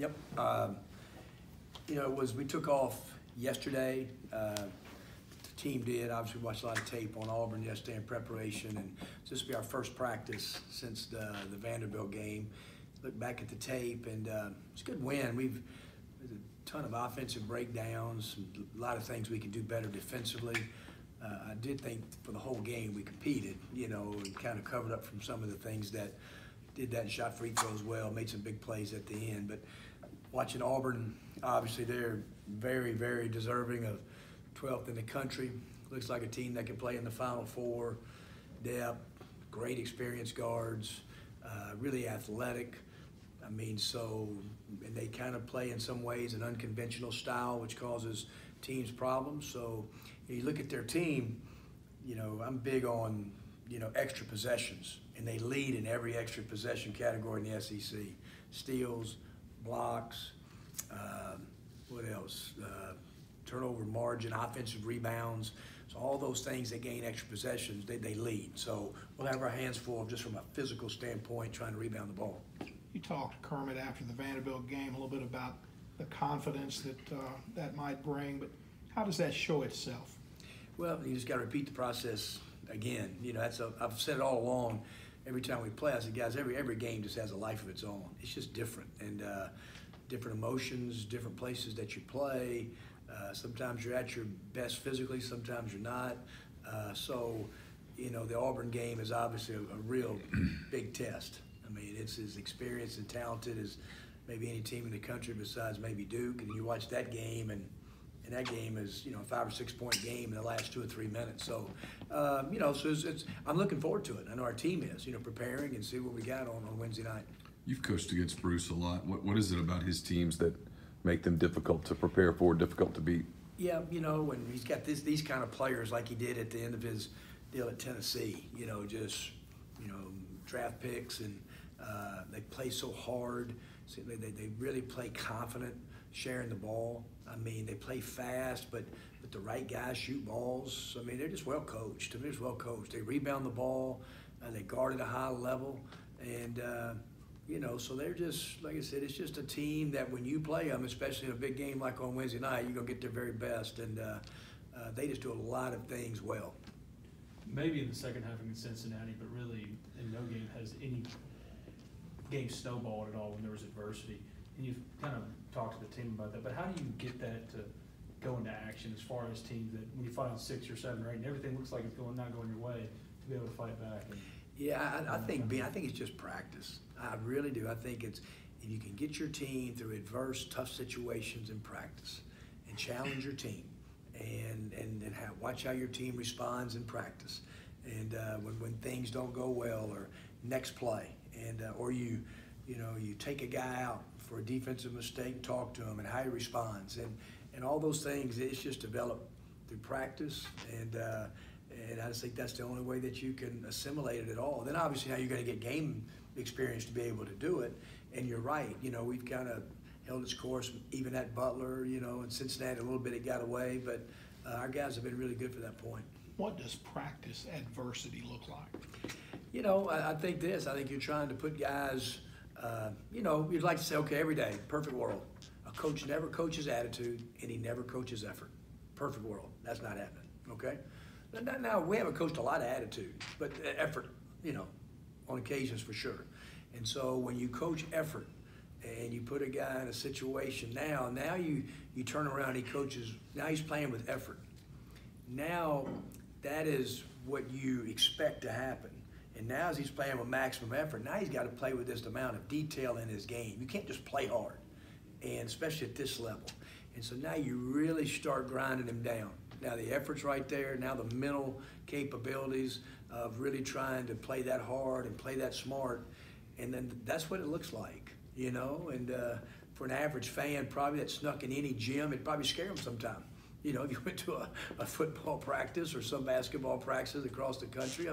Yep. We took off yesterday. The team did. Obviously, we watched a lot of tape on Auburn yesterday in preparation, and this will be our first practice since the Vanderbilt game. Look back at the tape, and it's a good win. There's a ton of offensive breakdowns, a lot of things we can do better defensively. I did think for the whole game we competed, and kind of covered up from some of the things that did that and shot free throws well, made some big plays at the end. But watching Auburn, obviously they're very, very deserving of 12th in the country. Looks like a team that can play in the Final Four. Depth, great experienced guards, really athletic. And they kind of play in some ways an unconventional style, which causes teams problems. So you look at their team, I'm big on, extra possessions, and they lead in every extra possession category in the SEC. Steals, blocks, what else? Turnover margin, offensive rebounds. So all those things that gain extra possessions, they lead. So we'll have our hands full just from a physical standpoint trying to rebound the ball. You talked to Kermit after the Vanderbilt game a little bit about the confidence that might bring, but how does that show itself? Well, you just got to repeat the process again. I've said it all along. Every time we play, I said, guys, every game just has a life of its own. It's just different, and different emotions, different places that you play. Sometimes you're at your best physically, sometimes you're not. The Auburn game is obviously a real big test. It's as experienced and talented as maybe any team in the country besides maybe Duke. And you watch that game, and that game is, a 5 or 6 point game in the last 2 or 3 minutes. So, I'm looking forward to it. I know our team is, preparing and see what we got on Wednesday night. You've coached against Bruce a lot. What is it about his teams that make them difficult to prepare for, difficult to beat? Yeah, when he's got these kind of players like he did at the end of his deal at Tennessee, draft picks, and they play so hard. So they really play confident, sharing the ball. They play fast, but the right guys shoot balls. They're just well coached. They're just well coached. They rebound the ball, they guard at a high level, and so they're just, like I said, it's just a team that when you play them, especially in a big game like on Wednesday night, you're gonna get their very best, and they just do a lot of things well. Maybe in the second half against Cincinnati, but really in no game has any game snowballed at all when there was adversity. And you've kind of talked to the team about that, but how do you get that to go into action as far as teams that when you fight on 6 or 7 or 8 and everything looks like it's not going your way, to be able to fight back? I think it's just practice. I really do. I think it's if you can get your team through adverse, tough situations in practice and challenge your team and watch how your team responds in practice. And when things don't go well or next play, and or you take a guy out for a defensive mistake, talk to him and how he responds, and all those things. It's just developed through practice, and I just think that's the only way that you can assimilate it at all. Then obviously now you're going to get game experience to be able to do it. And you're right, we've kind of held its course even at Butler, in Cincinnati a little bit it got away, but our guys have been really good for that point. What does practice adversity look like? I think you're trying to put guys, you'd like to say, okay, every day, perfect world. A coach never coaches attitude, and he never coaches effort. Perfect world. That's not happening, okay? Now, we haven't coached a lot of attitude, but effort, on occasions for sure. And so when you coach effort and you put a guy in a situation now you turn around, he coaches, now he's playing with effort. Now that is what you expect to happen. And now as he's playing with maximum effort, now he's got to play with this amount of detail in his game. You can't just play hard, and especially at this level. And so now you really start grinding him down. Now the effort's right there. Now the mental capabilities of really trying to play that hard and play that smart. And then that's what it looks like, and for an average fan probably that snuck in any gym, it'd probably scare them sometime. If you went to a football practice or some basketball practices across the country,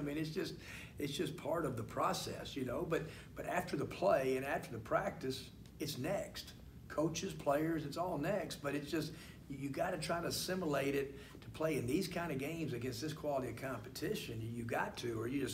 it's just part of the process, But after the play and after the practice, it's next. Coaches, players, it's all next. But it's just you got to try to assimilate it to play in these kind of games against this quality of competition. You got to, or you're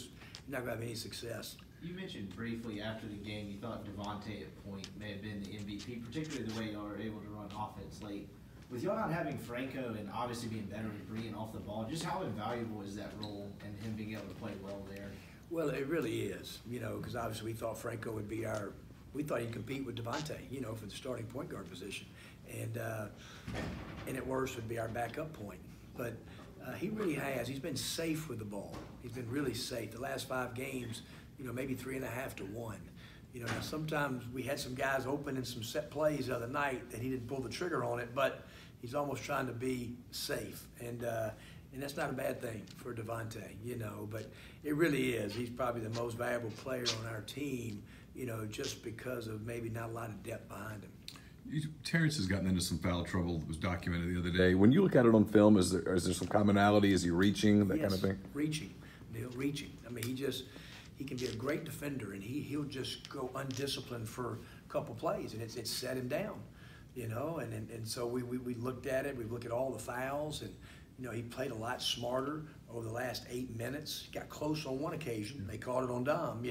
not going to have any success. You mentioned briefly after the game you thought Devontae at point may have been the MVP, particularly the way y'all were able to run offense late. With y'all not having Franco and obviously being better with Breen off the ball, just how invaluable is that role and him being able to play well there? Well, it really is, because obviously we thought Franco would be we thought he'd compete with Devontae, for the starting point guard position. And at worst would be our backup point. But he really has. He's been safe with the ball. He's been really safe. The last 5 games, maybe 3.5 to 1. Now sometimes we had some guys open in some set plays the other night that he didn't pull the trigger on it, but he's almost trying to be safe. And that's not a bad thing for Devontae, but it really is. He's probably the most valuable player on our team, just because of maybe not a lot of depth behind him. Terrence has gotten into some foul trouble that was documented the other day. When you look at it on film, is there some commonality? Is he reaching, that kind of thing? Reaching, Neil, reaching. I mean, he can be a great defender, and he'll just go undisciplined for a couple plays, and it's set him down, and so we looked at it. We looked at all the fouls, and he played a lot smarter over the last 8 minutes. He got close on one occasion. They called it on Dom,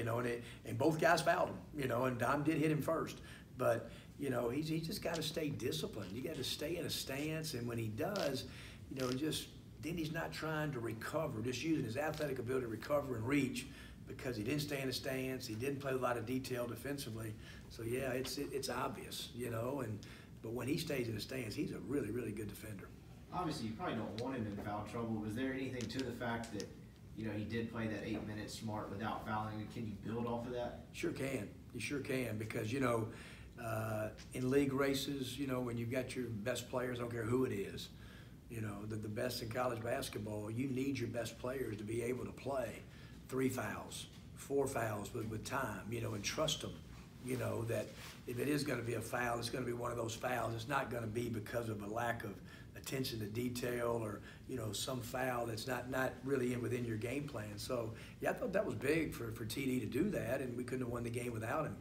and both guys fouled him, and Dom did hit him first, but he's just got to stay disciplined. You got to stay in a stance, and when he does, then he's not trying to recover, just using his athletic ability to recover and reach, because he didn't stay in a stance. He didn't play a lot of detail defensively. So yeah, it's obvious, but when he stays in a stance, he's a really, really good defender. Obviously, you probably don't want him in foul trouble. Was there anything to the fact that he did play that 8 minutes smart without fouling? Can you build off of that? Sure can. You sure can, because in league races, when you've got your best players, I don't care who it is, the best in college basketball, you need your best players to be able to play 3 fouls, 4 fouls with time, and trust them, that if it is going to be a foul, it's going to be one of those fouls. It's not going to be because of a lack of attention to detail or, some foul that's not really within your game plan. So, yeah, I thought that was big for TD to do that, and we couldn't have won the game without him.